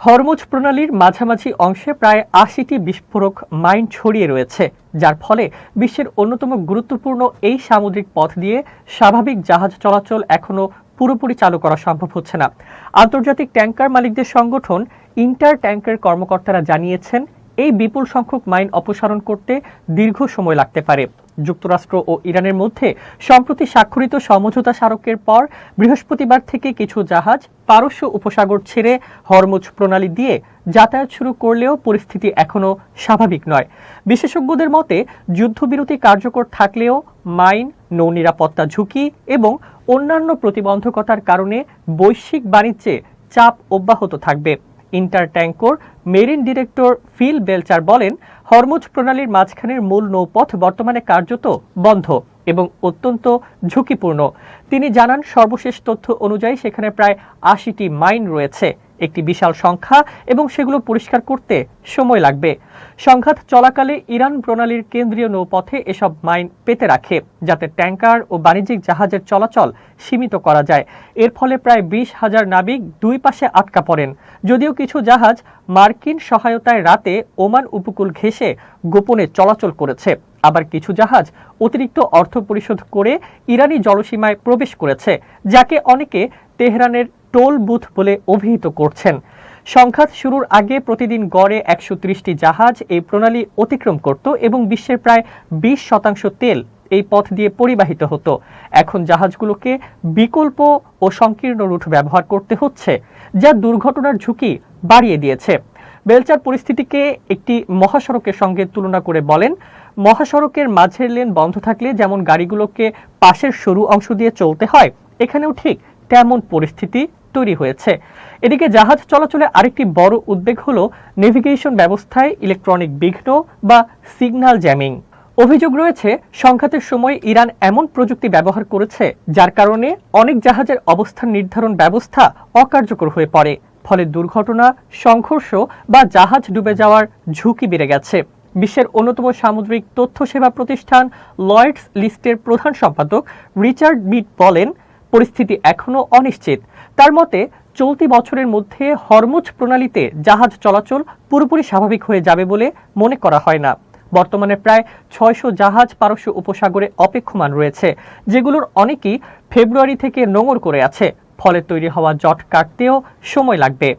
Hormuz প্রণালীর মাঝামাঝি অংশে প্রায় ৮০টি বিস্ফোরক মাইন ছড়িয়ে রয়েছে, যার ফলে বিশ্বের অন্যতম গুরুত্বপূর্ণ এই সামুদ্রিক পথ দিয়ে স্বাভাবিক জাহাজ চলাচল এখনো পুরোপুরি চালু করা সম্ভব হচ্ছে না। আন্তর্জাতিক ট্যাংকার মালিকদের সংগঠন ইন্টার ট্যাংকের কর্মকর্তারা জানিয়েছেন, এই বিপুল সংখ্যক মাইন অপসারণ করতে দীর্ঘ সময় লাগতে পারে। যুক্তরাষ্ট্র ও ইরানের মধ্যে সম্প্রতি স্বাক্ষরিত সমঝোতা স্মারকের পর বৃহস্পতিবার থেকে কিছু জাহাজ পারস্য উপসাগর ছেড়ে হরমুজ প্রণালী দিয়ে যাতায়াত শুরু করলেও পরিস্থিতি এখনো স্বাভাবিক নয়। বিশেষজ্ঞদের মতে, যুদ্ধবিরতি কার্যকর থাকলেও মাইন, নৌ নিরাপত্তা ঝুঁকি এবং অন্যান্য প্রতিবন্ধকতার কারণে বৈশ্বিক বাণিজ্যে চাপ অব্যাহত থাকবে। Inter tanker marine director Phil Belcher বলেন, হরমুজ প্রণালীর মাঝখানের মূল নৌপথ বর্তমানে কার্যত বন্ধ এবং অত্যন্ত ঝুঁকিপূর্ণ। তিনি জানান, সর্বশেষ তথ্য অনুযায়ী সেখানে প্রায় ৮০টি মাইন রয়েছে, একটি বিশাল সংখ্যা, এবং সেগুলো পরিষ্কার করতে সময় লাগবে। সংঘাত চলাকালে ইরান প্রণালীর কেন্দ্রীয় নৌপথে এসব মাইন পেতে রাখে, যাতে ট্যাংকার ও বাণিজ্যিক জাহাজের চলাচল সীমিত করা যায়। এর ফলে প্রায় ২০,০০০ নাবিক দুই পাশে আটকা পড়েন। যদিও কিছু জাহাজ মার্কিন সহায়তায় রাতে ওমান উপকূল ঘেঁষে গোপনে চলাচল করেছে, আবার কিছু জাহাজ অতিরিক্ত অর্থ পরিশোধ করে ইরানি জলসীমায় প্রবেশ করেছে, যাকে অনেকে তেহরানের টোল বুথ বলে অভিহিত করছেন। সংঘাত শুরুর আগে প্রতিদিন গড়ে ১৩০টি জাহাজ এই প্রণালী অতিক্রম করত এবং বিশ্বের প্রায় ২০% তেল এই পথ দিয়ে পরিবাহিত হতো। এখন জাহাজগুলোকে বিকল্প ও সংকীর্ণ রুট ব্যবহার করতে হচ্ছে, যা দুর্ঘটনার ঝুঁকি বাড়িয়ে দিয়েছে। বেলচার পরিস্থিতিকে একটি মহাসড়কের সঙ্গে তুলনা করে বলেন, মহাসড়কের মাঝের লেন বন্ধ থাকলে যেমন গাড়িগুলোকে পাশের সরু অংশ দিয়ে চলতে হয়, এখানেও ঠিক তেমন পরিস্থিতি তৈরি হয়েছে। এদিকে জাহাজ চলাচলে আরেকটি বড় উদ্বেগ হলো নেভিগেশন ব্যবস্থায় ইলেকট্রনিক বিঘ্ন বা সিগন্যাল জ্যামিং। অভিযোগ রয়েছে, সংঘাতের সময় ইরান এমন প্রযুক্তি ব্যবহার করেছে যার কারণে অনেক জাহাজের অবস্থান নির্ধারণ ব্যবস্থা অকার্যকর হয়ে পড়ে। ফলে দুর্ঘটনা, সংঘর্ষ বা জাহাজ ডুবে যাওয়ার ঝুঁকি বেড়ে গেছে। বিশ্বের অন্যতম সামুদ্রিক তথ্য সেবা প্রতিষ্ঠান লয়েডস লিস্টের প্রধান সম্পাদক রিচার্ড বিট বলেন, পরিস্থিতি এখনো অনিশ্চিত। তার মতে, চলতি বছরের মধ্যে হরমুজ প্রণালীতে জাহাজ চলাচল পুরোপুরি স্বাভাবিক হয়ে যাবে বলে মনে করা হয় না। বর্তমানে প্রায় ৬০০ জাহাজ পারস্য উপসাগরে অপেক্ষমান রয়েছে, যেগুলোর অনেকেই ফেব্রুয়ারি থেকে নোঙর করে আছে। ফলে তৈরি হওয়া জট কাটতেও সময় লাগবে।